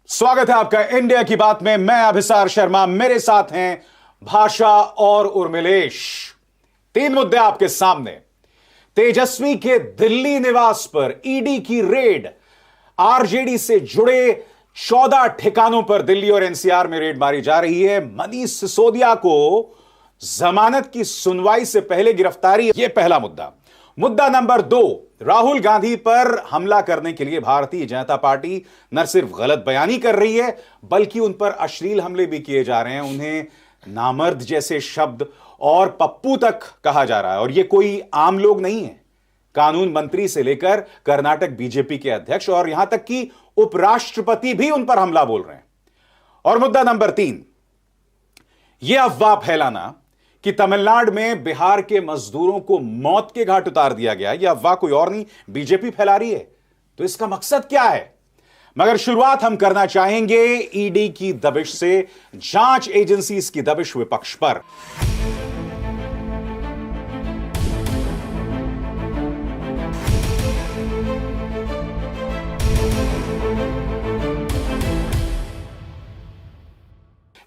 स्वागत है आपका इंडिया की बात में। मैं अभिसार शर्मा, मेरे साथ हैं भाषा और उर्मिलेश। 3 मुद्दे आपके सामने। तेजस्वी के दिल्ली निवास पर ईडी की रेड, आरजेडी से जुड़े 14 ठिकानों पर दिल्ली और एनसीआर में रेड मारी जा रही है। मनीष सिसोदिया को जमानत की सुनवाई से पहले गिरफ्तारी, यह पहला मुद्दा। मुद्दा नंबर 2, राहुल गांधी पर हमला करने के लिए भारतीय जनता पार्टी न सिर्फ गलत बयानी कर रही है बल्कि उन पर अश्लील हमले भी किए जा रहे हैं। उन्हें नामर्द जैसे शब्द और पप्पू तक कहा जा रहा है। और ये कोई आम लोग नहीं है, कानून मंत्री से लेकर कर्नाटक बीजेपी के अध्यक्ष और यहां तक कि उपराष्ट्रपति भी उन पर हमला बोल रहे हैं। और मुद्दा नंबर 3, यह अफवाह फैलाना कि तमिलनाडु में बिहार के मजदूरों को मौत के घाट उतार दिया गया, यह अफवाह कोई और नहीं, बीजेपी फैला रही है। तो इसका मकसद क्या है? मगर शुरुआत हम करना चाहेंगे ईडी की दबिश से, जांच एजेंसीज की दबिश विपक्ष पर।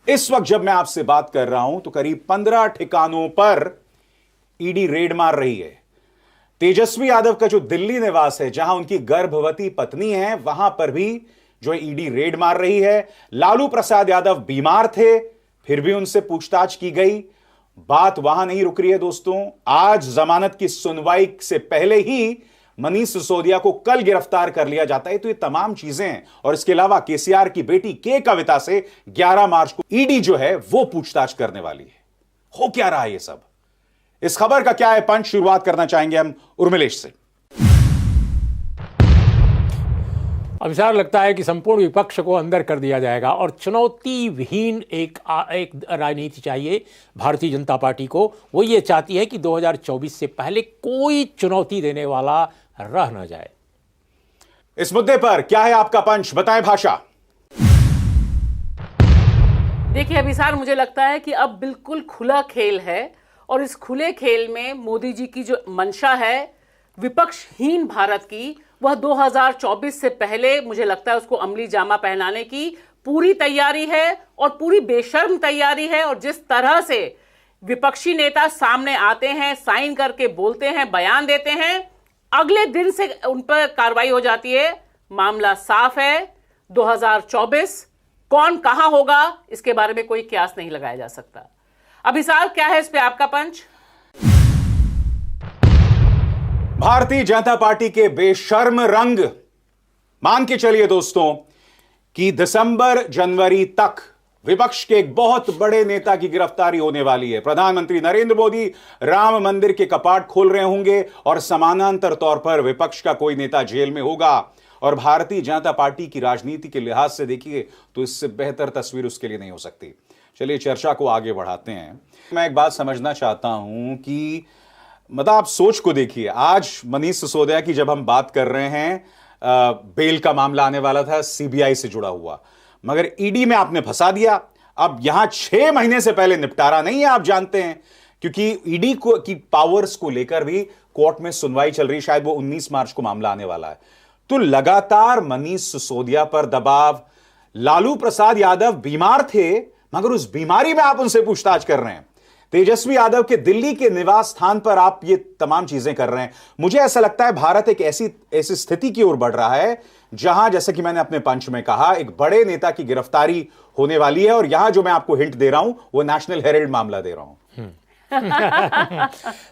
इस वक्त जब मैं आपसे बात कर रहा हूं तो करीब 15 ठिकानों पर ईडी रेड मार रही है। तेजस्वी यादव का जो दिल्ली निवास है, जहां उनकी गर्भवती पत्नी है, वहां पर भी जो ईडी रेड मार रही है। लालू प्रसाद यादव बीमार थे, फिर भी उनसे पूछताछ की गई। बात वहां नहीं रुक रही है दोस्तों। आज जमानत की सुनवाई से पहले ही मनीष सिसोदिया को कल गिरफ्तार कर लिया जाता है। तो ये तमाम चीजें हैं। और इसके अलावा केसीआर की बेटी के कविता से 11 मार्च को ईडी जो है वो पूछताछ करने वाली है। हो क्या रहा है ये सब? इस खबर का क्या है पंच? शुरुआत करना चाहेंगे हम उर्मिलेश से। अभिसार, लगता है कि संपूर्ण विपक्ष को अंदर कर दिया जाएगा और चुनौती विहीन एक राजनीति चाहिए भारतीय जनता पार्टी को। वो ये चाहती है कि 2024 से पहले कोई चुनौती देने वाला रह न जाए। इस मुद्दे पर क्या है आपका पंच? बताएं भाषा। देखिए अभिसार, मुझे लगता है कि अब बिल्कुल खुला खेल है और इस खुले खेल में मोदी जी की जो मंशा है विपक्षहीन भारत की, वह 2024 से पहले मुझे लगता है उसको अमली जामा पहनाने की पूरी तैयारी है और पूरी बेशर्म तैयारी है। और जिस तरह से विपक्षी नेता सामने आते हैं, साइन करके बोलते हैं, बयान देते हैं, अगले दिन से उन पर कार्रवाई हो जाती है। मामला साफ है। 2024 कौन कहां होगा इसके बारे में कोई क्यास नहीं लगाया जा सकता। अभिसार, क्या है इस पे आपका पंच? भारतीय जनता पार्टी के बेशर्म रंग, मान के चलिए दोस्तों कि दिसंबर जनवरी तक विपक्ष के एक बहुत बड़े नेता की गिरफ्तारी होने वाली है। प्रधानमंत्री नरेंद्र मोदी राम मंदिर के कपाट खोल रहे होंगे और समानांतर तौर पर विपक्ष का कोई नेता जेल में होगा। और भारतीय जनता पार्टी की राजनीति के लिहाज से देखिए तो इससे बेहतर तस्वीर उसके लिए नहीं हो सकती। चलिए चर्चा को आगे बढ़ाते हैं। मैं एक बात समझना चाहता हूं कि मतलब आप सोच को देखिए। आज मनीष सिसोदिया की जब हम बात कर रहे हैं, बेल का मामला आने वाला था सीबीआई से जुड़ा हुआ, मगर ईडी में आपने फंसा दिया। अब यहां 6 महीने से पहले निपटारा नहीं है, आप जानते हैं, क्योंकि ईडी को की पावर्स को लेकर भी कोर्ट में सुनवाई चल रही। शायद वो 19 मार्च को मामला आने वाला है। तो लगातार मनीष सिसोदिया पर दबाव। लालू प्रसाद यादव बीमार थे मगर उस बीमारी में आप उनसे पूछताछ कर रहे हैं। तेजस्वी यादव के दिल्ली के निवास स्थान पर आप ये तमाम चीजें कर रहे हैं। मुझे ऐसा लगता है भारत एक ऐसी स्थिति की ओर बढ़ रहा है जहां, जैसे कि मैंने अपने पंच में कहा, एक बड़े नेता की गिरफ्तारी होने वाली है। और यहां जो मैं आपको हिंट दे रहा हूं वो नेशनल हेराल्ड मामला दे रहा हूं।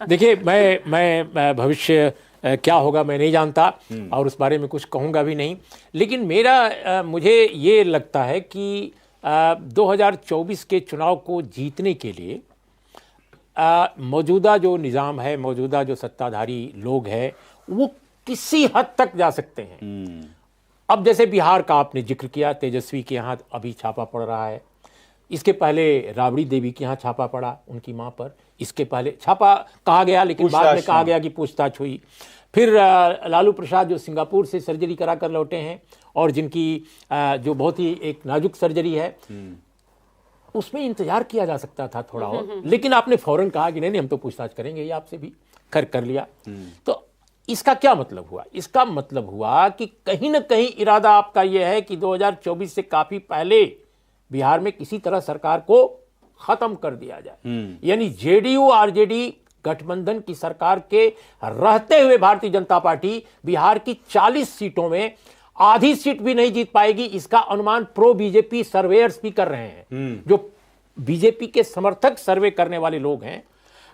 देखिए, मैं भविष्य क्या होगा मैं नहीं जानता और उस बारे में कुछ कहूंगा भी नहीं। लेकिन मुझे ये लगता है कि 2024 के चुनाव को जीतने के लिए मौजूदा जो निज़ाम है, मौजूदा जो सत्ताधारी लोग हैं, वो किसी हद तक जा सकते हैं। अब जैसे बिहार का आपने जिक्र किया, तेजस्वी के यहाँ अभी छापा पड़ रहा है। इसके पहले राबड़ी देवी के यहाँ छापा पड़ा, उनकी मां पर। इसके पहले छापा कहा गया लेकिन बाद में कहा गया कि पूछताछ हुई। फिर लालू प्रसाद जो सिंगापुर से सर्जरी करा कर लौटे हैं और जिनकी जो बहुत ही एक नाजुक सर्जरी है, उसमें इंतजार किया जा सकता था थोड़ा और, लेकिन आपने फौरन कहा कि नहीं हम तो पूछताछ करेंगे, ये आपसे भी कर लिया। तो इसका क्या मतलब हुआ? इसका मतलब हुआ कि कहीं ना कहीं इरादा आपका यह है कि 2024 से काफी पहले बिहार में किसी तरह सरकार को खत्म कर दिया जाए। यानी जेडीयू आरजेडी गठबंधन की सरकार के रहते हुए भारतीय जनता पार्टी बिहार की 40 सीटों में आधी सीट भी नहीं जीत पाएगी। इसका अनुमान प्रो बीजेपी सर्वेयर्स भी कर रहे हैं, जो बीजेपी के समर्थक सर्वे करने वाले लोग हैं।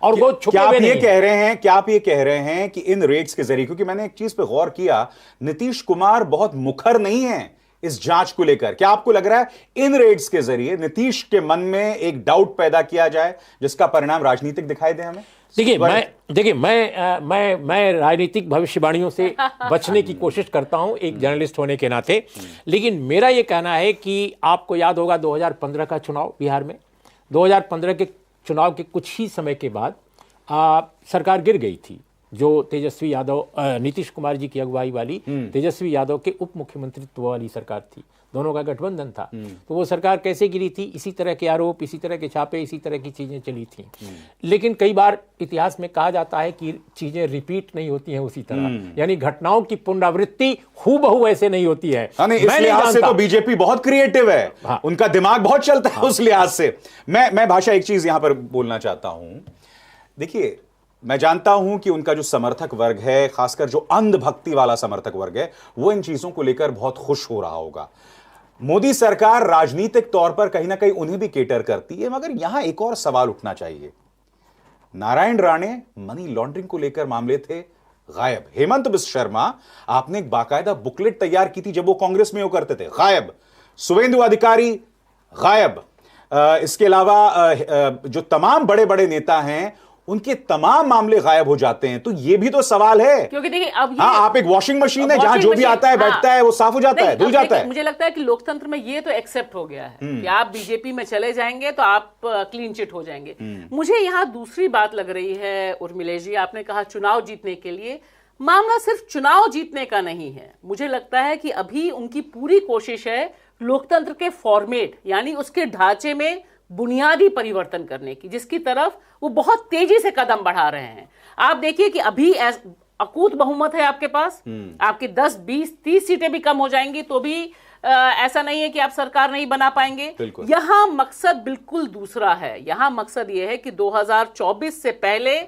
और वो क्या आप ये कह रहे हैं, क्या आप ये कह रहे हैं कि इन रेट्स के जरिए, क्योंकि मैंने एक चीज पे गौर किया, नीतीश कुमार बहुत मुखर नहीं है इस जांच को लेकर, क्या आपको लग रहा है इन रेट्स के जरिए नीतीश के मन में एक डाउट पैदा किया जाए जिसका परिणाम राजनीतिक दिखाई दे हमें? देखिए मैं राजनीतिक भविष्यवाणियों से बचने की कोशिश करता हूं एक जर्नलिस्ट होने के नाते, लेकिन मेरा यह कहना है कि आपको याद होगा 2015 का चुनाव बिहार में, 2015 के चुनाव के कुछ ही समय के बाद सरकार गिर गई थी, जो तेजस्वी यादव नीतीश कुमार जी की अगुवाई वाली तेजस्वी यादव के उप मुख्यमंत्रित्व वाली सरकार थी, दोनों का गठबंधन था। तो वो सरकार कैसे गिरी थी? इसी तरह के आरोप, इसी तरह के छापे, इसी तरह की चीजें चली थी। लेकिन कई बार इतिहास में कहा जाता है कि चीजें रिपीट नहीं होती हैं उसी तरह, यानी घटनाओं की पुनरावृत्ति हूबहू ऐसे नहीं होती है। इस लिहाज से तो बीजेपी बहुत क्रिएटिव है। हाँ। उनका दिमाग बहुत चलता है। हाँ। उस लिहाज से मैं भाषा एक चीज यहां पर बोलना चाहता हूं। देखिए, मैं जानता हूं कि उनका जो समर्थक वर्ग है, खासकर जो अंधभक्ति वाला समर्थक वर्ग है, वो इन चीजों को लेकर बहुत खुश हो रहा होगा। मोदी सरकार राजनीतिक तौर पर कहीं ना कहीं उन्हें भी केटर करती है, मगर यहां एक और सवाल उठना चाहिए। नारायण राणे मनी लॉन्ड्रिंग को लेकर मामले थे गायब। हेमंत बिस्व शर्मा, आपने एक बाकायदा बुकलेट तैयार की थी जब वो कांग्रेस में वो करते थे, गायब। शुवेंदु अधिकारी गायब। इसके अलावा जो तमाम बड़े बड़े नेता हैं उनके तमाम मामले गायब हो जाते हैं। तो ये भी तो सवाल है, क्योंकि देखिए अब हाँ, आप एक वॉशिंग मशीन है जहां जो भी आता है बैठता है वो साफ हो जाता है, धुल जाता है। मुझे लगता है कि लोकतंत्र में ये तो एक्सेप्ट हो गया है कि आप बीजेपी में चले जाएंगे तो आप क्लीन चिट हो जाएंगे। मुझे यहां दूसरी बात लग रही है उर्मिला जी, आपने कहा चुनाव जीतने के लिए, मामला सिर्फ चुनाव जीतने का नहीं है। मुझे लगता है कि अभी उनकी पूरी कोशिश है लोकतंत्र के फॉर्मेट यानी उसके ढांचे में बुनियादी परिवर्तन करने की, जिसकी तरफ वो बहुत तेजी से कदम बढ़ा रहे हैं। आप देखिए कि अभी अकूत बहुमत है आपके पास, आपकी 10, 20, 30 सीटें भी कम हो जाएंगी तो भी ऐसा नहीं है कि आप सरकार नहीं बना पाएंगे। यहां मकसद बिल्कुल दूसरा है। यहां मकसद यह है कि 2024 से पहले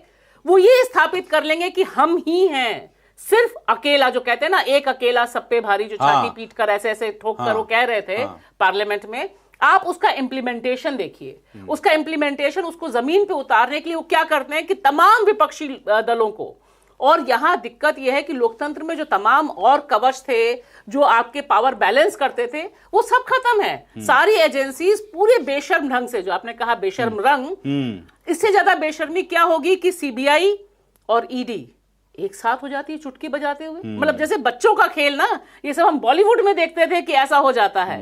वो ये स्थापित कर लेंगे कि हम ही हैं, सिर्फ अकेला, जो कहते हैं ना एक अकेला सब पे भारी, जो छाती पीट कर ऐसे ऐसे ठोक कर वो कह रहे थे पार्लियामेंट में। आप उसका इंप्लीमेंटेशन देखिए, उसका इंप्लीमेंटेशन, उसको जमीन पे उतारने के लिए वो क्या करते हैं कि तमाम विपक्षी दलों को, और यहां दिक्कत यह है कि लोकतंत्र में जो तमाम और कवच थे जो आपके पावर बैलेंस करते थे वो सब खत्म है। सारी एजेंसीज पूरे बेशर्म ढंग से, जो आपने कहा बेशर्म रंग, इससे ज्यादा बेशर्मी क्या होगी कि सीबीआई और ईडी एक साथ हो जाती है चुटकी बजाते हुए। मतलब जैसे बच्चों का खेल ना, ये सब हम बॉलीवुड में देखते थे कि ऐसा हो जाता है।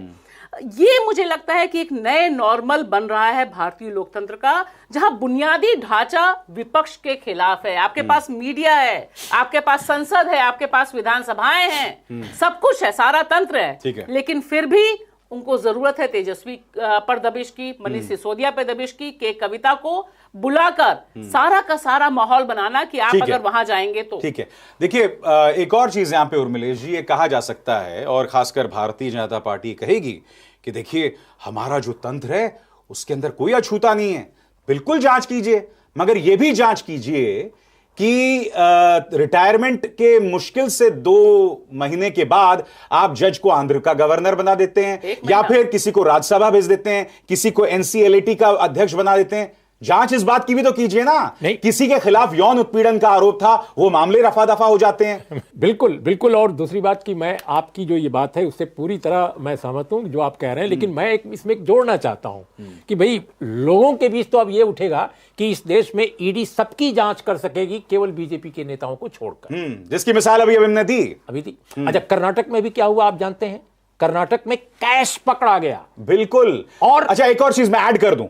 ये मुझे लगता है कि एक नए नॉर्मल बन रहा है भारतीय लोकतंत्र का, जहां बुनियादी ढांचा विपक्ष के खिलाफ है। आपके पास मीडिया है, आपके पास संसद है, आपके पास विधानसभाएं हैं, सब कुछ है, सारा तंत्र है, लेकिन फिर भी उनको जरूरत है तेजस्वी पर दबिश की, मनीष सिसोदिया पे दबिश की, के कविता को बुलाकर सारा का सारा माहौल बनाना कि आप अगर वहां जाएंगे तो ठीक है। देखिए, एक और चीज यहां पे उर्मिलेश जी, ये कहा जा सकता है और खासकर भारतीय जनता पार्टी कहेगी कि देखिए हमारा जो तंत्र है उसके अंदर कोई अछूता नहीं है, बिल्कुल जांच कीजिए, मगर यह भी जांच कीजिए कि रिटायरमेंट के मुश्किल से 2 महीने के बाद आप जज को आंध्र का गवर्नर बना देते हैं, या फिर किसी को राज्यसभा भेज देते हैं, किसी को एनसीएलटी का अध्यक्ष बना देते हैं। जांच इस बात की भी तो कीजिए ना, किसी के खिलाफ यौन उत्पीड़न का आरोप था, वो मामले रफा दफा हो जाते हैं। बिल्कुल बिल्कुल। और दूसरी बात कि मैं आपकी जो ये बात है उससे पूरी तरह मैं सहमत हूं जो आप कह रहे हैं, लेकिन मैं इसमें एक जोड़ना चाहता हूं कि भाई लोगों के बीच तो अब ये उठेगा कि इस देश में ईडी सबकी जांच कर सकेगी, केवल बीजेपी के नेताओं को छोड़कर, जिसकी मिसाल अभी हमने दी। अच्छा, कर्नाटक में भी क्या हुआ आप जानते हैं? कर्नाटक में कैश पकड़ा गया। बिल्कुल। और अच्छा, एक और चीज मैं ऐड कर दूं,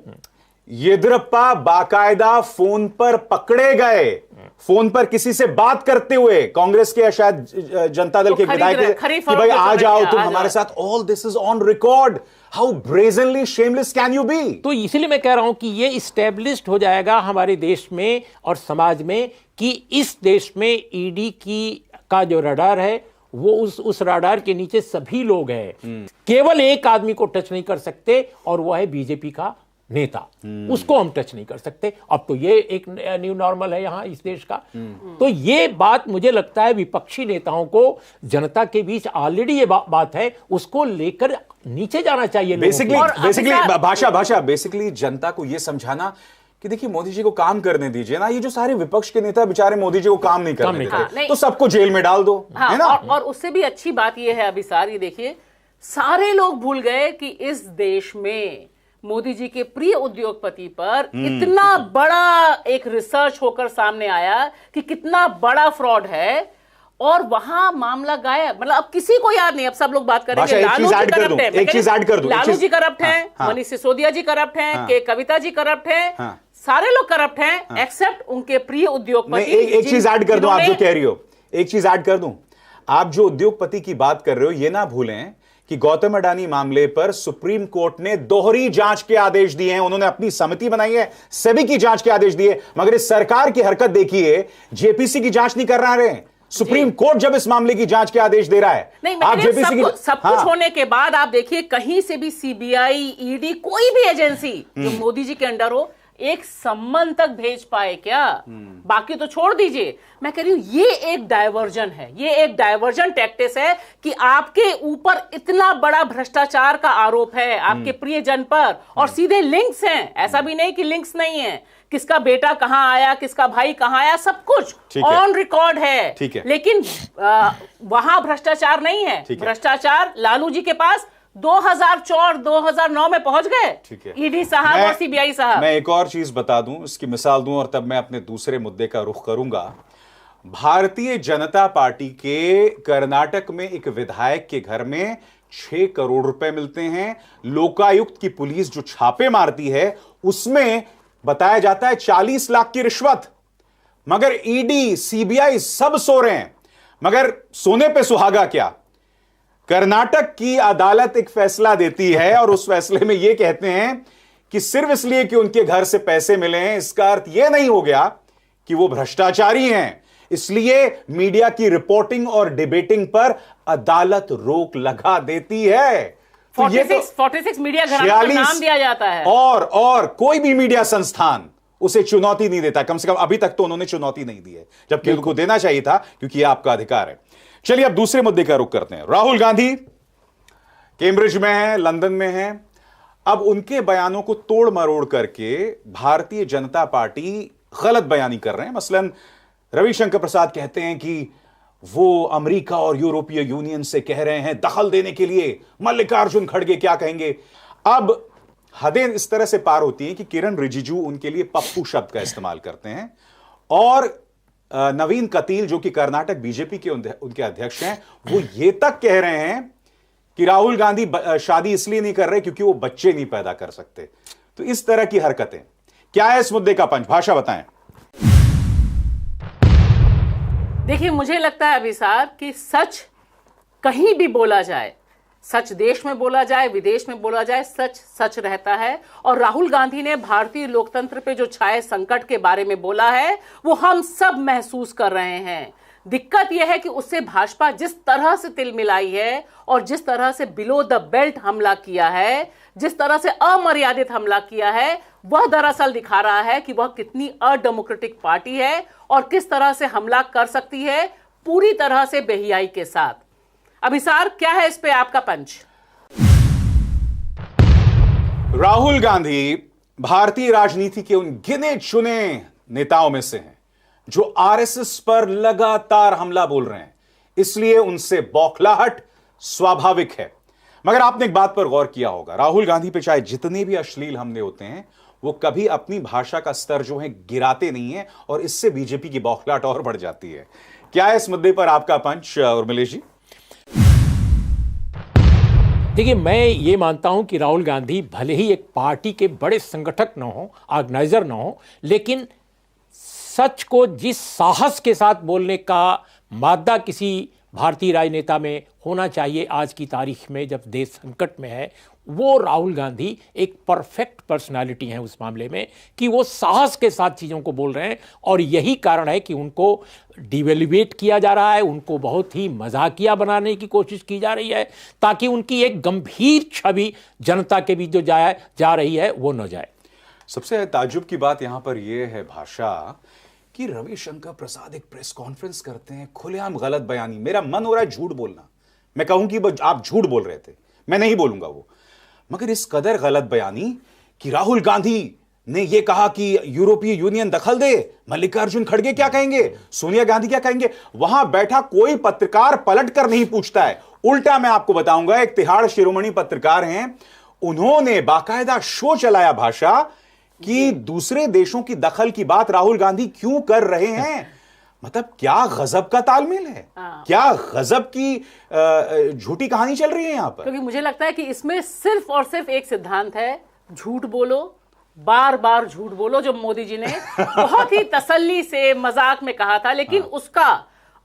येदियुरप्पा बाकायदा फोन पर पकड़े गए फोन पर किसी से बात करते हुए कांग्रेस के या शायद जनता दल के विधायक कि भाई आ जाओ तुम हमारे साथ, all this is on record. How brazenly shameless can you be? तो इसलिए मैं कह रहा हूं कि ये इस्टेब्लिश्ड हो जाएगा हमारे देश में और समाज में कि इस देश में ईडी का जो रडार है वो उस रडार के नीचे सभी लोग हैं। केवल एक आदमी को टच नहीं कर सकते और वो है बीजेपी का नेता, उसको हम टच नहीं कर सकते। अब तो ये एक न्यू नॉर्मल है यहां इस देश का। तो ये बात मुझे लगता है विपक्षी नेताओं को जनता के बीच ऑलरेडी ये बात है, उसको लेकर नीचे जाना चाहिए। बेसिकली भाषा बेसिकली जनता को ये समझाना कि देखिए मोदी जी को काम करने दीजिए ना, ये जो सारे विपक्ष के नेता बेचारे मोदी जी को काम नहीं करने देते, तो सबको जेल में डाल दो, है ना? और उससे भी अच्छी बात ये है अभिसार, ये देखिए सारे लोग भूल गए कि इस देश में मोदी जी के प्रिय उद्योगपति पर इतना बड़ा एक रिसर्च होकर सामने आया कि कितना बड़ा फ्रॉड है, और वहां मामला गायब। मतलब अब किसी को याद नहीं, अब सब लोग बात करेंगे लालू जी करप्ट है, एक चीज ऐड कर दूं, लालू जी करप्ट हैं, मनीष सिसोदिया जी करप्ट हैं, के कविता जी करप्ट हैं, सारे लोग करप्ट हैं एक्सेप्ट उनके प्रिय उद्योगपति। एक चीज ऐड कर दूं, आप जो कह रही हो, एक चीज ऐड कर दूं, आप जो उद्योगपति की बात कर रहे हो ये ना भूलें कि गौतम अडानी मामले पर सुप्रीम कोर्ट ने दोहरी जांच के आदेश दिए हैं। उन्होंने अपनी समिति बनाई है, सेबी की जांच के आदेश दिए, मगर इस सरकार की हरकत देखिए, जेपीसी की जांच नहीं कर रहे हैं। सुप्रीम कोर्ट जब इस मामले की जांच के आदेश दे रहा है, नहीं, आप जेपीसी सब कुछ होने के बाद आप देखिए कहीं से भी सीबीआई, ईडी, कोई भी एजेंसी जो मोदी जी के अंडर हो एक सम्मन तक भेज पाए क्या? बाकी तो छोड़ दीजिए। मैं कह रही हूं ये एक डायवर्जन है, ये एक डायवर्जन टैक्टिस है कि आपके ऊपर इतना बड़ा भ्रष्टाचार का आरोप है आपके प्रियजन पर, और सीधे लिंक्स हैं, ऐसा भी नहीं कि लिंक्स नहीं है, किसका बेटा कहां आया, किसका भाई कहां आया, सब कुछ ऑन रिकॉर्ड है। लेकिन वहां भ्रष्टाचार नहीं है। भ्रष्टाचार लालू जी के पास 2004-2009 में पहुंच गए ईडी साहब और सीबीआई साहब। मैं एक और चीज बता दूं, इसकी मिसाल दूं, और तब मैं अपने दूसरे मुद्दे का रुख करूंगा। भारतीय जनता पार्टी के कर्नाटक में एक विधायक के घर में 6 करोड़ रुपए मिलते हैं। लोकायुक्त की पुलिस जो छापे मारती है उसमें बताया जाता है 40 लाख की रिश्वत, मगर ईडी, सीबीआई सब सो रहे हैं। मगर सोने पे सुहागा क्या, कर्नाटक की अदालत एक फैसला देती है और उस फैसले में यह कहते हैं कि सिर्फ इसलिए कि उनके घर से पैसे मिले हैं इसका अर्थ यह नहीं हो गया कि वो भ्रष्टाचारी हैं। इसलिए मीडिया की रिपोर्टिंग और डिबेटिंग पर अदालत रोक लगा देती है। 46 मीडिया घरानों का नाम दिया जाता है, और कोई भी मीडिया संस्थान उसे चुनौती नहीं देता। कम से कम अभी तक तो उन्होंने चुनौती नहीं दी है, जबकि उनको देना चाहिए था, क्योंकि यह आपका अधिकार है। चलिए अब दूसरे मुद्दे का रुख करते हैं। राहुल गांधी कैम्ब्रिज में हैं, लंदन में हैं। अब उनके बयानों को तोड़ मरोड़ करके भारतीय जनता पार्टी गलत बयानी कर रहे हैं। मसलन रविशंकर प्रसाद कहते हैं कि वो अमेरिका और यूरोपीय यूनियन से कह रहे हैं दखल देने के लिए। मल्लिकार्जुन खड़गे क्या कहेंगे? अब हदें इस तरह से पार होती हैं कि किरण रिजिजू उनके लिए पप्पू शब्द का इस्तेमाल करते हैं, और नवीन कतील जो कि कर्नाटक बीजेपी के उनके अध्यक्ष हैं, वो ये तक कह रहे हैं कि राहुल गांधी शादी इसलिए नहीं कर रहे क्योंकि वो बच्चे नहीं पैदा कर सकते। तो इस तरह की हरकतें, क्या है इस मुद्दे का पंच? भाषा बताएं। देखिए मुझे लगता है अभिसार कि सच कहीं भी बोला जाए, सच देश में बोला जाए, विदेश में बोला जाए, सच सच रहता है। और राहुल गांधी ने भारतीय लोकतंत्र पे जो छाए संकट के बारे में बोला है वो हम सब महसूस कर रहे हैं। दिक्कत यह है कि उससे भाजपा जिस तरह से तिलमिलाई है और जिस तरह से बिलो द बेल्ट हमला किया है, जिस तरह से अमर्यादित हमला किया है, वह दरअसल दिखा रहा है कि वह कितनी अडेमोक्रेटिक पार्टी है और किस तरह से हमला कर सकती है पूरी तरह से बेहियाई के साथ। अभिसार, क्या है इस पे आपका पंच? राहुल गांधी भारतीय राजनीति के उन गिने चुने नेताओं में से हैं जो आरएसएस पर लगातार हमला बोल रहे हैं, इसलिए उनसे बौखलाहट स्वाभाविक है। मगर आपने एक बात पर गौर किया होगा, राहुल गांधी पे चाहे जितने भी अश्लील हमले होते हैं वो कभी अपनी भाषा का स्तर जो है गिराते नहीं है, और इससे बीजेपी की बौखलाहट और बढ़ जाती है। क्या है इस मुद्दे पर आपका पंच उर्मिलेश जी? देखिए, मैं ये मानता हूं कि राहुल गांधी भले ही एक पार्टी के बड़े संगठक ना हो, ऑर्गेनाइजर ना हो, लेकिन सच को जिस साहस के साथ बोलने का मादा किसी भारतीय राजनेता में होना चाहिए आज की तारीख में जब देश संकट में है, वो राहुल गांधी एक परफेक्ट पर्सनालिटी हैं उस मामले में कि वो साहस के साथ चीज़ों को बोल रहे हैं। और यही कारण है कि उनको डिवेल्युएट किया जा रहा है, उनको बहुत ही मजाकिया बनाने की कोशिश की जा रही है ताकि उनकी एक गंभीर छवि जनता के बीच जो जा रही है वो न जाए। सबसे ताज्जुब की बात यहां पर यह है भाषा कि रविशंकर प्रसाद एक प्रेस कॉन्फ्रेंस करते हैं, खुलेआम गलत बयानी। मेरा मन हो रहा है झूठ बोलना, मैं कहूं कि आप झूठ बोल रहे थे, मैं नहीं बोलूंगा वो, मगर इस कदर गलत बयानी कि राहुल गांधी ने यह कहा कि यूरोपीय यूनियन दखल दे, मल्लिकार्जुन खड़गे क्या कहेंगे, सोनिया गांधी क्या कहेंगे। वहां बैठा कोई पत्रकार पलट कर नहीं पूछता है। उल्टा मैं आपको बताऊंगा, एक तिहाड़ शिरोमणि पत्रकार हैं, उन्होंने बाकायदा शो चलाया भाषा कि दूसरे देशों की दखल की बात राहुल गांधी क्यों कर रहे हैं। मतलब क्या गजब का तालमेल है, क्या गजब की झूठी कहानी चल रही है यहां पर। क्योंकि मुझे लगता है कि इसमें सिर्फ और सिर्फ एक सिद्धांत है, झूठ बोलो, बार बार झूठ बोलो, जो मोदी जी ने बहुत ही तसल्ली से मजाक में कहा था, लेकिन उसका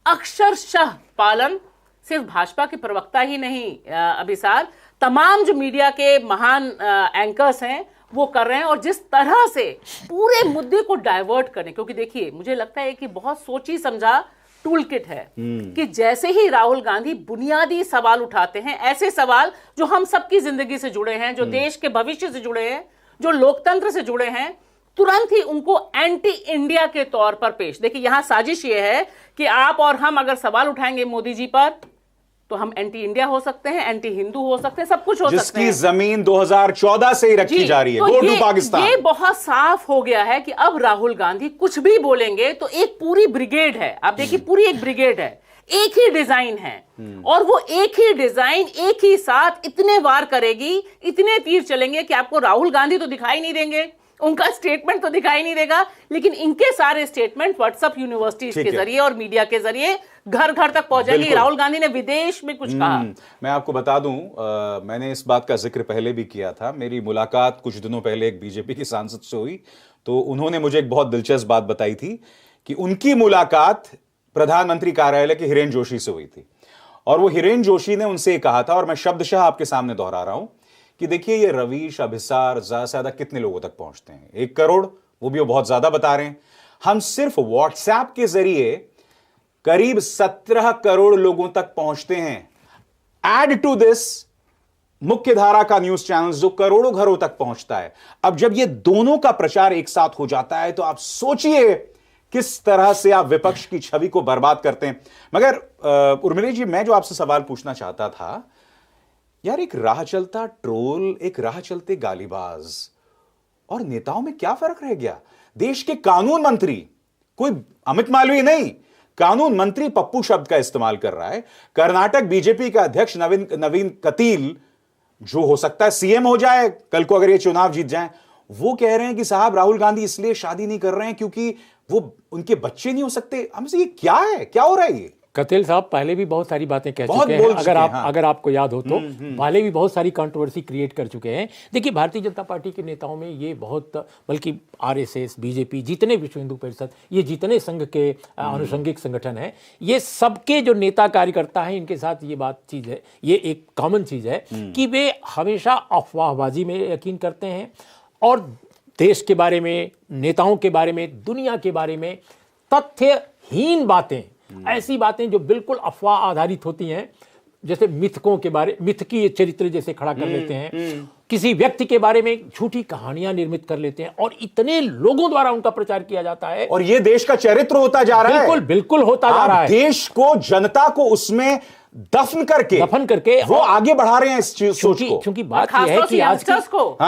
अक्षरशः पालन सिर्फ भाजपा के प्रवक्ता ही नहीं अभिसार, तमाम जो मीडिया के महान एंकर्स हैं वो कर रहे हैं। और जिस तरह से पूरे मुद्दे को डाइवर्ट करें, क्योंकि देखिए मुझे लगता है कि बहुत सोची समझा टूल किट है कि जैसे ही राहुल गांधी बुनियादी सवाल उठाते हैं, ऐसे सवाल जो हम सबकी जिंदगी से जुड़े हैं, जो देश के भविष्य से जुड़े हैं, जो लोकतंत्र से जुड़े हैं, तुरंत ही उनको एंटी इंडिया के तौर पर पेश। देखिए यहां साजिश यह है कि आप और हम अगर सवाल उठाएंगे मोदी जी पर तो हम एंटी इंडिया हो सकते हैं, एंटी हिंदू हो सकते हैं, सब कुछ हो सकते हैं। जिसकी जमीन 2014 से ही रखी जा रही है, गो टू पाकिस्तान। ये बहुत साफ हो गया है कि अब राहुल गांधी कुछ भी बोलेंगे तो एक पूरी ब्रिगेड है, आप देखिए पूरी एक ब्रिगेड है, एक ही डिजाइन है, और वो एक ही डिजाइन एक ही साथ इतने वार करेगी, इतने तीर चलेंगे कि आपको राहुल गांधी तो दिखाई नहीं देंगे, उनका स्टेटमेंट तो दिखाई नहीं देगा, लेकिन इनके सारे स्टेटमेंट व्हाट्सएप यूनिवर्सिटीज के जरिए और मीडिया के जरिए घर घर तक पहुंचेंगे। राहुल गांधी ने विदेश में कुछ कहा। मैं आपको बता दूं, मैंने इस बात का जिक्र पहले भी किया था। मेरी मुलाकात कुछ दिनों पहले एक बीजेपी की सांसद से हुई, तो उन्होंने मुझे एक बहुत दिलचस्प बात बताई थी कि उनकी मुलाकात प्रधानमंत्री कार्यालय के हिरेन जोशी से हुई थी, और वो हिरेन जोशी ने उनसे कहा था, और मैं शब्दशः आपके सामने दोहरा रहा हूं, कि देखिए ये रवीश अभिसार ज्यादा से ज्यादा कितने लोगों तक पहुंचते हैं, 1 करोड़, वो भी वो बहुत ज्यादा बता रहे हैं। हम सिर्फ व्हाट्सएप के जरिए करीब 17 करोड़ लोगों तक पहुंचते हैं। एड टू दिस मुख्य धारा का न्यूज चैनल जो करोड़ों घरों तक पहुंचता है। अब जब ये दोनों का प्रचार एक साथ हो जाता है तो आप सोचिए किस तरह से आप विपक्ष की छवि को बर्बाद करते हैं। मगर उर्मिला जी, मैं जो आपसे सवाल पूछना चाहता था, यार एक राह चलता ट्रोल, एक राह चलते गालीबाज और नेताओं में क्या फर्क रह गया। देश के कानून मंत्री, कोई अमित मालवीय नहीं, कानून मंत्री पप्पू शब्द का इस्तेमाल कर रहा है। कर्नाटक बीजेपी का अध्यक्ष नवीन कतील, जो हो सकता है सीएम हो जाए कल को अगर ये चुनाव जीत जाए, वो कह रहे हैं कि साहब राहुल गांधी इसलिए शादी नहीं कर रहे हैं क्योंकि वो उनके बच्चे नहीं हो सकते। हमसे ये क्या है, क्या हो रहा है ये? कतील साहब पहले भी बहुत सारी बातें कह चुके हैं, अगर आपको याद हो तो पहले भी बहुत सारी कंट्रोवर्सी क्रिएट कर चुके हैं। देखिए भारतीय जनता पार्टी के नेताओं में ये बहुत, बल्कि आरएसएस, बीजेपी, जितने विश्व हिंदू परिषद, ये जितने संघ के आनुषंगिक संगठन हैं, ये सबके जो नेता कार्यकर्ता हैं, इनके साथ ये बात चीज है, ये एक कॉमन चीज है कि वे हमेशा अफवाहबाजी में यकीन करते हैं और देश के बारे में, नेताओं के बारे में, दुनिया के बारे में तथ्यहीन बातें, ऐसी बातें जो बिल्कुल अफवाह आधारित होती हैं, जैसे मिथकों के बारे, मिथ की चरित्र जैसे खड़ा कर लेते हैं, किसी व्यक्ति के बारे में झूठी कहानियां निर्मित कर लेते हैं और इतने लोगों द्वारा उनका प्रचार किया जाता है। और ये देश का चरित्र होता जा रहा है। बिल्कुल बिल्कुल होता जा रहा है। देश को, जनता को उसमें दफन करके वो आगे बढ़ा रहे हैं इस सोच को। क्योंकि बात यह है कि आज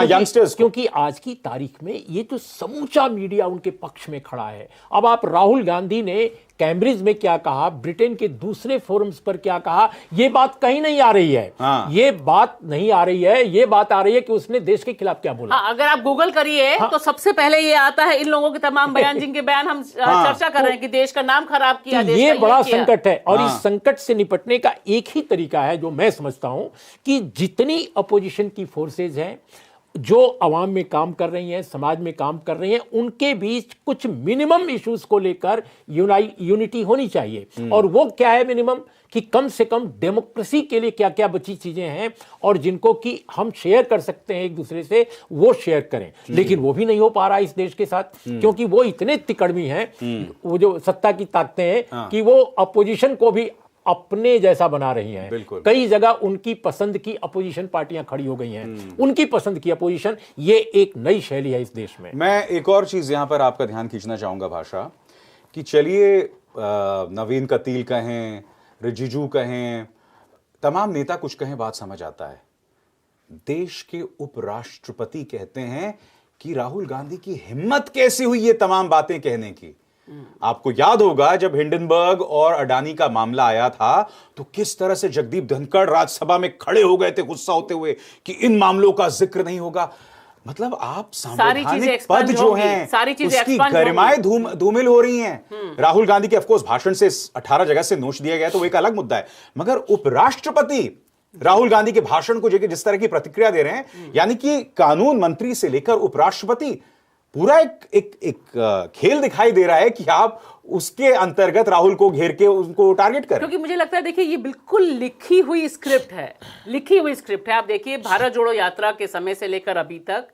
यंगस्टर्स, क्योंकि आज की तारीख में ये जो समूचा मीडिया उनके पक्ष में खड़ा है। अब आप राहुल गांधी ने कैम्ब्रिज में क्या कहा, ब्रिटेन के दूसरे फोरम्स पर क्या कहा, ये बात कहीं नहीं आ रही है। ये बात नहीं आ रही है, ये बात आ रही है कि उसने देश के खिलाफ क्या बोला। अगर आप गूगल करिए तो सबसे पहले ये आता है इन लोगों के तमाम बयान, जिनके बयान हम चर्चा कर रहे हैं कि देश का नाम खराब किया, तो ये बड़ा संकट है। और इस संकट से निपटने का एक ही तरीका है जो मैं समझता हूं कि जितनी अपोजिशन की फोर्सेज हैं जो अवाम में काम कर रही हैं, समाज में काम कर रही हैं, उनके बीच कुछ मिनिमम इश्यूज को लेकर यूनिटी होनी चाहिए। और वो क्या है मिनिमम, कि कम से कम डेमोक्रेसी के लिए क्या क्या बची चीजें हैं और जिनको कि हम शेयर कर सकते हैं एक दूसरे से, वो शेयर करें। लेकिन वो भी नहीं हो पा रहा इस देश के साथ, क्योंकि वो इतने तिकड़मी हैं, वो जो सत्ता की ताकतें हैं, कि वो अपोजिशन को भी अपने जैसा बना रही हैं। कई जगह उनकी पसंद की अपोजिशन पार्टियां खड़ी हो गई हैं, उनकी पसंद की अपोजिशन। ये एक नई शैली है इस देश में। मैं एक और चीज यहां पर आपका ध्यान खींचना चाहूंगा भाषा, कि चलिए नवीन कतील कहें, रिजिजू कहें, तमाम नेता कुछ कहें, बात समझ आता है। देश के उपराष्ट्रपति कहते हैं कि राहुल गांधी की हिम्मत कैसी हुई ये तमाम बातें कहने की। आपको याद होगा जब हिंडनबर्ग और अडानी का मामला आया था तो किस तरह से जगदीप धनखड़ राज्यसभा में खड़े हो गए थे गुस्सा होते हुए कि इन मामलों का जिक्र नहीं होगा। मतलब आप संवैधानिक पद जो हैं उसकी गरिमाएं धूमिल हो रही हैं। राहुल गांधी के ऑफकोर्स भाषण से 18 जगह से नोच दिया गया तो वो एक अलग मुद्दा है, मगर उपराष्ट्रपति राहुल गांधी के भाषण को जिस तरह की प्रतिक्रिया दे रहे हैं, यानी कि कानून मंत्री से लेकर उपराष्ट्रपति, पूरा एक खेल दिखाई दे रहा है कि आप उसके अंतर्गत राहुल को घेर के उनको टारगेट करें। क्योंकि मुझे लगता है, देखिए, ये बिल्कुल लिखी हुई स्क्रिप्ट है, लिखी हुई स्क्रिप्ट है। आप देखिए भारत जोड़ो यात्रा के समय से लेकर अभी तक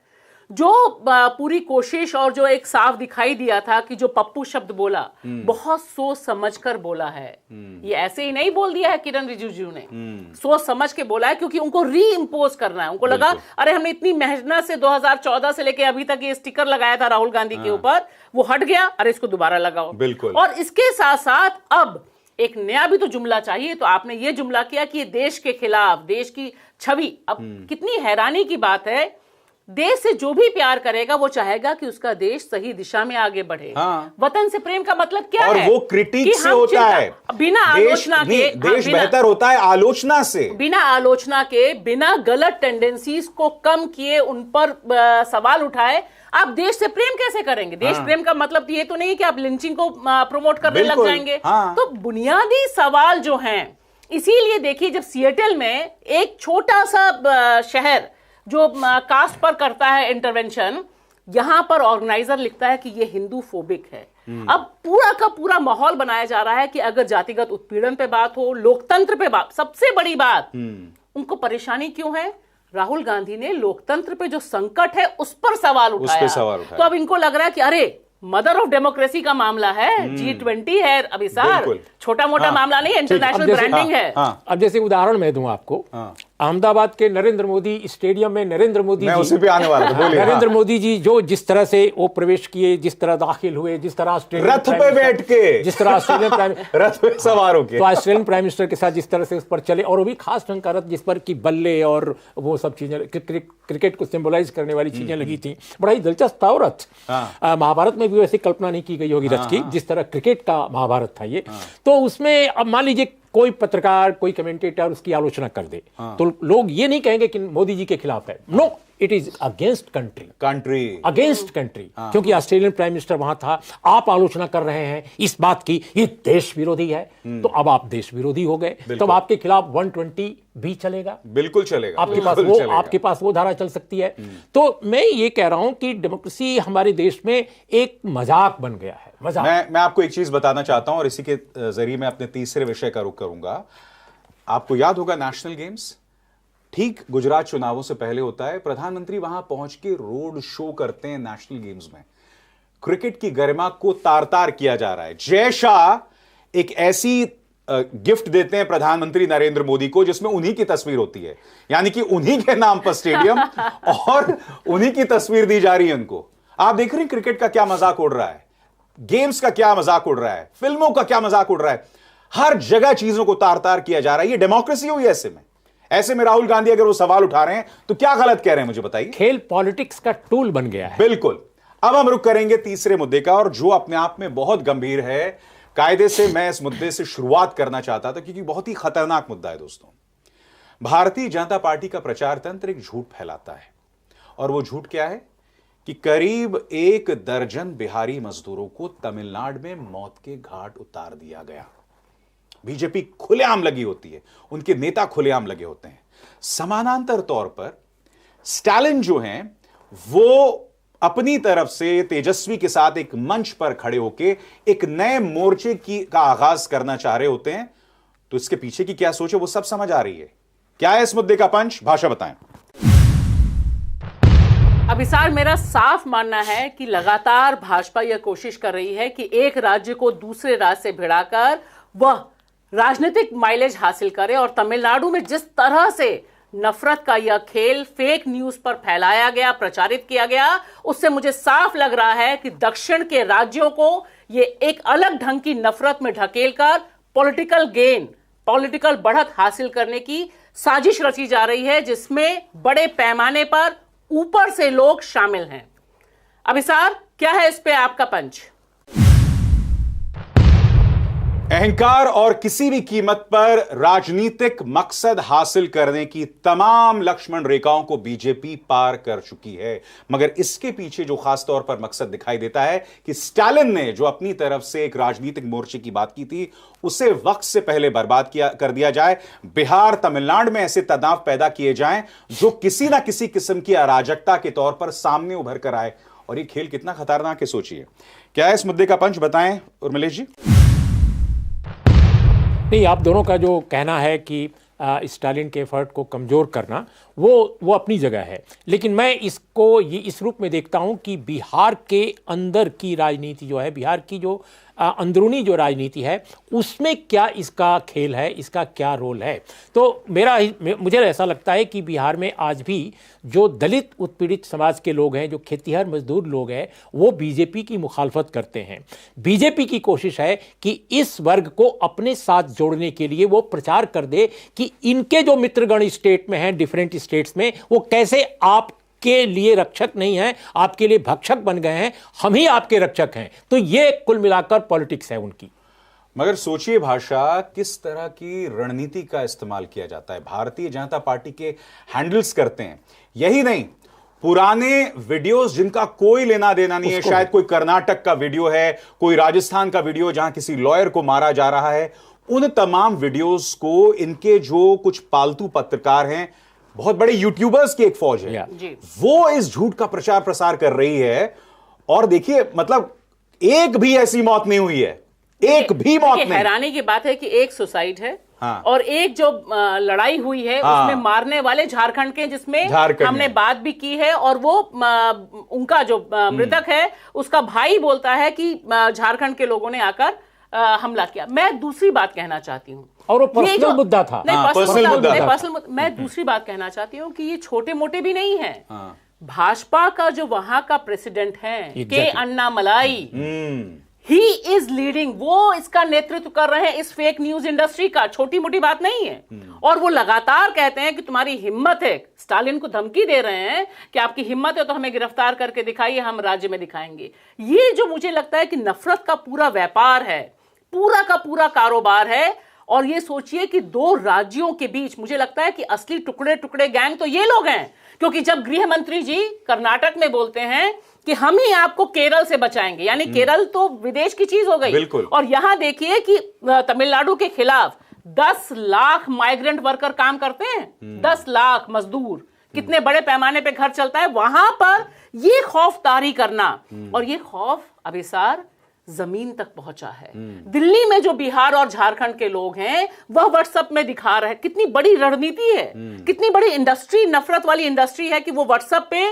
जो पूरी कोशिश और जो एक साफ दिखाई दिया था कि जो पप्पू शब्द बोला, बहुत सोच समझकर बोला है। ये ऐसे ही नहीं बोल दिया है किरण रिजिजू ने, सोच समझ के बोला है, क्योंकि उनको री इम्पोज करना है। उनको लगा अरे हमने इतनी मेहनत से 2014 से लेके अभी तक ये स्टिकर लगाया था राहुल गांधी के ऊपर, वो हट गया, अरे इसको दोबारा लगाओ। बिल्कुल। और इसके साथ साथ अब एक नया भी तो जुमला चाहिए। तो आपने ये जुमला किया कि ये देश के खिलाफ, देश की छवि। अब कितनी हैरानी की बात है, देश से जो भी प्यार करेगा वो चाहेगा कि उसका देश सही दिशा में आगे बढ़े। हाँ। वतन से प्रेम का मतलब क्या और है? वो क्रिटिक से होता है, बिना आलोचना के। देश बेहतर होता है आलोचना से, बिना आलोचना के, बिना गलत टेंडेंसीज को कम किए उन पर सवाल उठाए आप देश से प्रेम कैसे करेंगे? देश प्रेम का मतलब ये तो नहीं कि आप लिंचिंग को प्रमोट करने लग जाएंगे। तो बुनियादी सवाल जो हैं, इसीलिए देखिए जब सिएटल में एक छोटा सा शहर जो कास्ट पर करता है इंटरवेंशन, यहां पर ऑर्गेनाइजर लिखता है कि ये हिंदू फोबिक है। अब पूरा का पूरा माहौल बनाया जा रहा है कि अगर जातिगत उत्पीड़न पे बात हो, लोकतंत्र पे बात, सबसे बड़ी बात, उनको परेशानी क्यों है? राहुल गांधी ने लोकतंत्र पे जो संकट है उस पर सवाल उठाया। तो अब इनको लग रहा है कि अरे मदर ऑफ डेमोक्रेसी का मामला है, G20 है अभिसार, छोटा मोटा मामला नहीं है, इंटरनेशनल ब्रांडिंग है। अब जैसे उदाहरण मैं दूं आपको, अहमदाबाद के नरेंद्र मोदी स्टेडियम में नरेंद्र मोदी मैं उसी पे आने वाला था, बोलिए। नरेंद्र मोदी जी जो जिस तरह से वो प्रवेश किए, जिस तरह दाखिल हुए, जिस तरह रथ पे बैठ के, जिस तरह ऑस्ट्रेलियन प्राइम रथ पे सवार होके, तो ऑस्ट्रेलियन प्राइम मिनिस्टर के साथ जिस तरह से उस पर चले, और वो भी खास ढंग का रथ जिस पर की बल्ले और वो सब चीजें, क्रिकेट को सिंबलाइज करने वाली चीजें लगी थी, बड़ा ही दिलचस्प था। और रथ महाभारत में भी वैसी कल्पना नहीं की गई होगी रथ की, जिस तरह क्रिकेट का महाभारत था ये। तो उसमें अब मान लीजिए कोई पत्रकार, कोई कमेंटेटर उसकी आलोचना कर दे, तो लोग ये नहीं कहेंगे कि मोदी जी के खिलाफ है। No, it is against country, against country, क्योंकि ऑस्ट्रेलियन प्राइम मिनिस्टर वहां था। आप आलोचना कर रहे हैं इस बात की ये देश विरोधी है, तो अब आप देश विरोधी हो गए, तब आपके खिलाफ 120 भी चलेगा, बिल्कुल चलेगा, आपके पास वो धारा चल सकती है। तो मैं ये कह रहा हूं कि डेमोक्रेसी हमारे देश में एक मजाक बन गया है, मजाक। मैं आपको एक चीज बताना चाहता हूं और इसी के जरिए मैं अपने तीसरे विषय का रुख करूंगा। आपको याद होगा नेशनल गेम्स ठीक गुजरात चुनावों से पहले होता है, प्रधानमंत्री वहां पहुंच के रोड शो करते हैं नेशनल गेम्स में। क्रिकेट की गरिमा को तार तार किया जा रहा है। जय शाह एक ऐसी गिफ्ट देते हैं प्रधानमंत्री नरेंद्र मोदी को जिसमें उन्हीं की तस्वीर होती है, यानी कि उन्हीं के नाम पर स्टेडियम और उन्हीं की तस्वीर दी जा रही है उनको। आप देख रहे हैं क्रिकेट का क्या मजाक उड़ रहा है, गेम्स का क्या मजाक उड़ रहा है, फिल्मों का क्या मजाक उड़ रहा है, हर जगह चीजों को तार तार किया जा रहा है। ये डेमोक्रेसी हुई ऐसे में राहुल गांधी अगर वो सवाल उठा रहे हैं तो क्या गलत कह रहे हैं, मुझे बताइए। खेल पॉलिटिक्स का टूल बन गया है। बिल्कुल। अब हम रुक करेंगे तीसरे मुद्दे का, और जो अपने आप में बहुत गंभीर है। कायदे से मैं इस मुद्दे से शुरुआत करना चाहता था क्योंकि बहुत ही खतरनाक मुद्दा है दोस्तों। भारतीय जनता पार्टी का प्रचार तंत्र एक झूठ फैलाता है, और वो झूठ क्या है कि करीब 1 दर्जन बिहारी मजदूरों को तमिलनाडु में मौत के घाट उतार दिया गया। बीजेपी खुलेआम लगी होती है, उनके नेता खुलेआम लगे होते हैं। समानांतर तौर पर स्टालिन जो हैं वो अपनी तरफ से तेजस्वी के साथ एक मंच पर खड़े होकर एक नए मोर्चे का आगाज करना चाह रहे होते हैं। तो इसके पीछे की क्या सोच है वो सब समझ आ रही है। क्या है इस मुद्दे का पंच, भाषा बताएं। अभिसार, मेरा साफ मानना है कि लगातार भाजपा यह कोशिश कर रही है कि एक राज्य को दूसरे राज्य से भिड़ाकर वह राजनीतिक माइलेज हासिल करे। और तमिलनाडु में जिस तरह से नफरत का यह खेल फेक न्यूज पर फैलाया गया, प्रचारित किया गया, उससे मुझे साफ लग रहा है कि दक्षिण के राज्यों को यह एक अलग ढंग की नफरत में ढकेलकर पॉलिटिकल गेन, पॉलिटिकल बढ़त हासिल करने की साजिश रची जा रही है, जिसमें बड़े पैमाने पर ऊपर से लोग शामिल हैं। अभिसार, क्या है इस पे आपका पंच? अहंकार और किसी भी कीमत पर राजनीतिक मकसद हासिल करने की तमाम लक्ष्मण रेखाओं को बीजेपी पार कर चुकी है। मगर इसके पीछे जो खास तौर पर मकसद दिखाई देता है कि स्टालिन ने जो अपनी तरफ से एक राजनीतिक मोर्चे की बात की थी उसे वक्त से पहले बर्बाद कर दिया जाए। बिहार, तमिलनाडु में ऐसे तनाव पैदा किए जाएं जो किसी ना किसी किस्म की अराजकता के तौर पर सामने उभर कर आए। और ये खेल कितना खतरनाक है सोचिए। क्या है इस मुद्दे का पंच, बताएं उर्मिलेश जी। नहीं, आप दोनों का जो कहना है कि स्टालिन के एफर्ट को कमज़ोर करना वो अपनी जगह है, लेकिन मैं इसको ये इस रूप में देखता हूँ कि बिहार के अंदर की राजनीति जो है, बिहार की जो अंदरूनी जो राजनीति है, उसमें क्या इसका खेल है, इसका क्या रोल है। तो मुझे ऐसा लगता है कि बिहार में आज भी जो दलित उत्पीड़ित समाज के लोग हैं, जो खेतीहर मजदूर लोग हैं, वो बीजेपी की मुखालफत करते हैं। बीजेपी की कोशिश है कि इस वर्ग को अपने साथ जोड़ने के लिए वो प्रचार कर दे कि इनके जो मित्रगण स्टेट में हैं, डिफरेंट स्टेट्स में, वो कैसे आपके लिए रक्षक नहीं हैं, आपके लिए भक्षक बन गए हैं, हम ही आपके रक्षक हैं। तो ये कुल मिलाकर पॉलिटिक्स है उनकी। मगर सोचिए भाषा, किस तरह की रणनीति का इस्तेमाल किया जाता है। भारतीय जनता पार्टी के हैंडल्स करते हैं। यही नहीं, पुराने वीडियोस जिनका कोई लेना देना नहीं है, शायद कोई कर्नाटक का वीडियो है, कोई राजस्थान का वीडियो जहां किसी लॉयर को मारा जा रहा है, उन तमाम वीडियोस को इनके जो कुछ पालतू पत्रकार हैं, बहुत बड़े यूट्यूबर्स की एक फौज है, वो इस झूठ का प्रचार प्रसार कर रही है। और देखिए, मतलब एक भी ऐसी मौत नहीं हुई है, एक भी मौत नहीं। हैरानी की बात है कि एक सुसाइड है। हाँ। और एक जो लड़ाई हुई है, हाँ। उसमें मारने वाले झारखंड के, जिसमें हमने बात भी की है, और वो उनका जो मृतक है उसका भाई बोलता है कि झारखंड के लोगों ने आकर हमला किया। मैं दूसरी बात कहना चाहती हूँ, और वो पर्सनल मुद्दा था। मैं दूसरी बात कहना चाहती हूँ कि ये छोटे मोटे भी नहीं है। भाजपा का जो वहां का प्रेसिडेंट है के अन्नामलाई, ही इज लीडिंग, वो इसका नेतृत्व कर रहे हैं इस फेक न्यूज इंडस्ट्री का। छोटी मोटी बात नहीं है। और वो लगातार कहते हैं कि तुम्हारी हिम्मत है, स्टालिन को धमकी दे रहे हैं कि आपकी हिम्मत है तो हमें गिरफ्तार करके दिखाइए, हम राज्य में दिखाएंगे। ये जो मुझे लगता है कि नफरत का पूरा व्यापार है, पूरा का पूरा कारोबार है। और ये सोचिए कि दो राज्यों के बीच, मुझे लगता है कि असली टुकड़े टुकड़े गैंग तो ये लोग हैं। क्योंकि जब गृह मंत्री जी कर्नाटक में बोलते हैं कि हम ही आपको केरल से बचाएंगे, यानी केरल तो विदेश की चीज हो गई। और यहां देखिए कि तमिलनाडु के खिलाफ 10 लाख माइग्रेंट वर्कर काम करते हैं, 10 लाख मजदूर, कितने बड़े पैमाने पे घर चलता है। वहां पर ये खौफदारी करना, और ये खौफ अभिसार जमीन तक पहुंचा है। दिल्ली में जो बिहार और झारखंड के लोग हैं, वह व्हाट्सएप में दिखा रहे हैं। कितनी बड़ी रणनीति है, कितनी बड़ी इंडस्ट्री, नफरत वाली इंडस्ट्री है कि वो व्हाट्सएप पे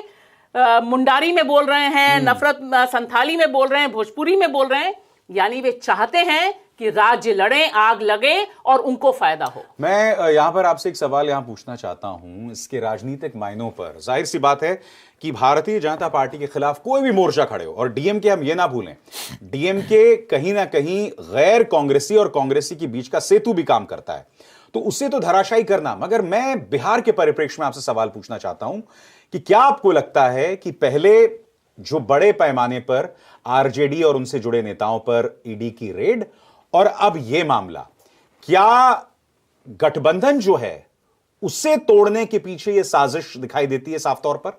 मुंडारी में बोल रहे हैं, नफरत संथाली में बोल रहे हैं, भोजपुरी में बोल रहे हैं। यानी वे चाहते हैं कि राज्य लड़े, आग लगे और उनको फायदा हो। मैं यहां पर आपसे एक सवाल यहां पूछना चाहता हूं, इसके राजनीतिक मायनों पर। जाहिर सी बात है कि भारतीय जनता पार्टी के खिलाफ कोई भी मोर्चा खड़े हो, और डीएमके, हम ये ना भूलें, डीएमके कहीं ना कहीं गैर कांग्रेसी और कांग्रेसी के बीच का सेतु भी काम करता है, तो उसे तो धराशायी करना। मगर मैं बिहार के परिप्रेक्ष्य में आपसे सवाल पूछना चाहता हूं कि क्या आपको लगता है कि पहले जो बड़े पैमाने पर आरजेडी और उनसे जुड़े नेताओं पर ईडी की रेड, और अब यह मामला, क्या गठबंधन जो है उसे तोड़ने के पीछे यह साजिश दिखाई देती है साफ तौर पर?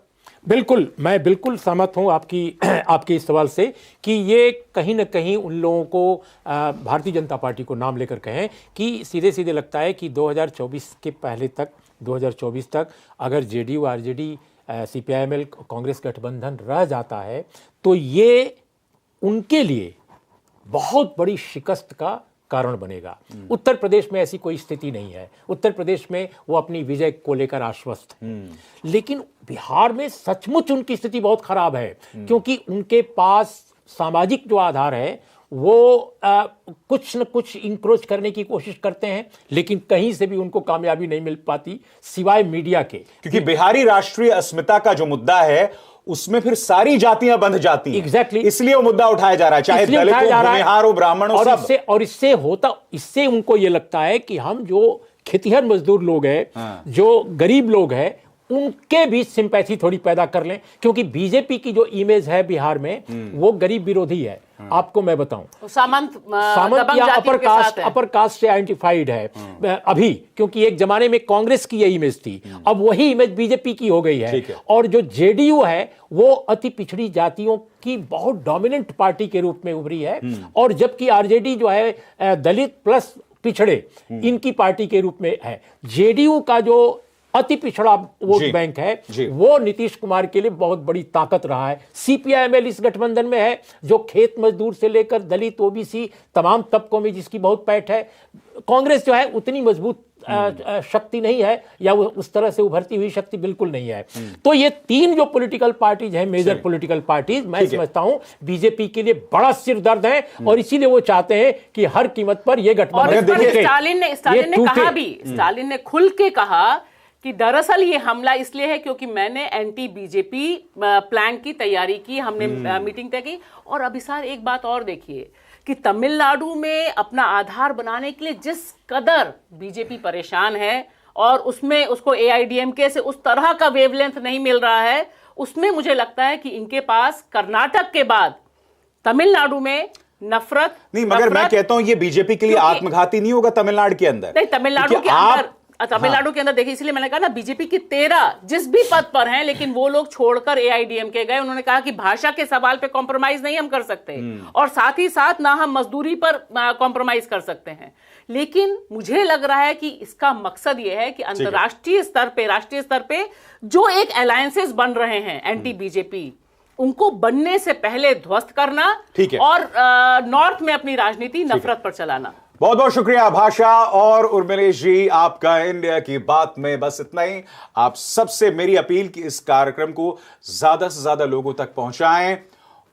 बिल्कुल, मैं बिल्कुल सहमत हूं आपके इस सवाल से कि ये कहीं ना कहीं उन लोगों को, भारतीय जनता पार्टी को नाम लेकर कहें, कि सीधे सीधे लगता है कि 2024 के पहले तक, 2024 तक अगर जेडीयू आरजेडी CPIML कांग्रेस गठबंधन रह जाता है तो ये उनके लिए बहुत बड़ी शिकस्त का कारण बनेगा। उत्तर प्रदेश में ऐसी कोई स्थिति नहीं है, उत्तर प्रदेश में वो अपनी विजय को लेकर आश्वस्त हैं। लेकिन बिहार में सचमुच उनकी स्थिति बहुत खराब है, क्योंकि उनके पास सामाजिक जो आधार है वो कुछ न कुछ इंक्रोच करने की कोशिश करते हैं, लेकिन कहीं से भी उनको कामयाबी नहीं मिल पाती सिवाय मीडिया के। क्योंकि बिहारी राष्ट्रीय अस्मिता का जो मुद्दा है उसमें फिर सारी जातियां बंध जाती हैं। Exactly. इसलिए वो मुद्दा उठाया जा रहा है, चाहे दलित हो, भूमिहार हो, ब्राह्मण हो, सब। इससे उनको ये लगता है कि हम जो खेतिहर मजदूर लोग हैं, जो गरीब लोग हैं, उनके भी सिंपैथी थोड़ी पैदा कर लें, क्योंकि बीजेपी की जो इमेज है बिहार में वो गरीब विरोधी है। आपको मैं बताऊं, सामंत या अपर कास्ट से आइडेंटिफाइड है अभी, क्योंकि एक जमाने में कांग्रेस की यही इमेज थी, अब वही इमेज बीजेपी की हो गई है। और जो जेडीयू है वो अति पिछड़ी जातियों की बहुत डोमिनेंट पार्टी के रूप में उभरी है, और जबकि आरजेडी जो है दलित प्लस पिछड़े इनकी पार्टी के रूप में है। जेडीयू का जो अति पिछड़ा वोट बैंक है वो नीतीश कुमार के लिए बहुत बड़ी ताकत रहा है। CPIML इस गठबंधन में है, जो खेत मजदूर से लेकर दलित, ओबीसी तमाम तबकों में जिसकी बहुत पैठ है। कांग्रेस जो है उतनी मजबूत शक्ति नहीं है, या वो उस तरह से उभरती हुई शक्ति बिल्कुल नहीं है। तो ये तीन जो पॉलिटिकल पार्टीज हैं, मेजर पॉलिटिकल पार्टीज, मैं समझता हूं बीजेपी के लिए बड़ा सिर दर्द है, और इसीलिए वो चाहते हैं कि हर कीमत पर यह गठबंधन। स्टालिन ने खुल के कहा कि दरअसल ये हमला इसलिए है क्योंकि मैंने एंटी बीजेपी प्लान की तैयारी की, हमने मीटिंग तय की। और अभिसार एक बात और देखिए कि तमिलनाडु में अपना आधार बनाने के लिए जिस कदर बीजेपी परेशान है, और उसमें उसको AIDMK से उस तरह का वेवलेंथ नहीं मिल रहा है, उसमें मुझे लगता है कि इनके पास कर्नाटक के बाद तमिलनाडु में नफरत नहीं, मगर मैं कहता हूं ये बीजेपी के लिए आत्मघाती नहीं होगा तमिलनाडु के अंदर। नहीं, तमिलनाडु के अंदर देखिए, इसलिए मैंने कहा ना, बीजेपी की 13 जिस भी पद पर हैं, लेकिन वो लोग छोड़कर AIDMK गए। उन्होंने कहा कि भाषा के सवाल पे कॉम्प्रोमाइज नहीं हम कर सकते, और साथ ही साथ ना हम मजदूरी पर कॉम्प्रोमाइज कर सकते हैं। लेकिन मुझे लग रहा है कि इसका मकसद ये है कि अंतर्राष्ट्रीय स्तर पे, राष्ट्रीय स्तर पे जो एक अलायंसेस बन रहे हैं एंटी बीजेपी, उनको बनने से पहले ध्वस्त करना, और नॉर्थ में अपनी राजनीति नफरत पर चलाना। बहुत बहुत शुक्रिया भाषा और उर्मिलेश जी, आपका इंडिया की बात में बस इतना ही। आप सबसे मेरी अपील कि इस कार्यक्रम को ज्यादा से ज्यादा लोगों तक पहुंचाएं,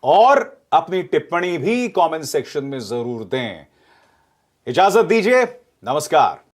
और अपनी टिप्पणी भी कमेंट सेक्शन में जरूर दें। इजाजत दीजिए, नमस्कार।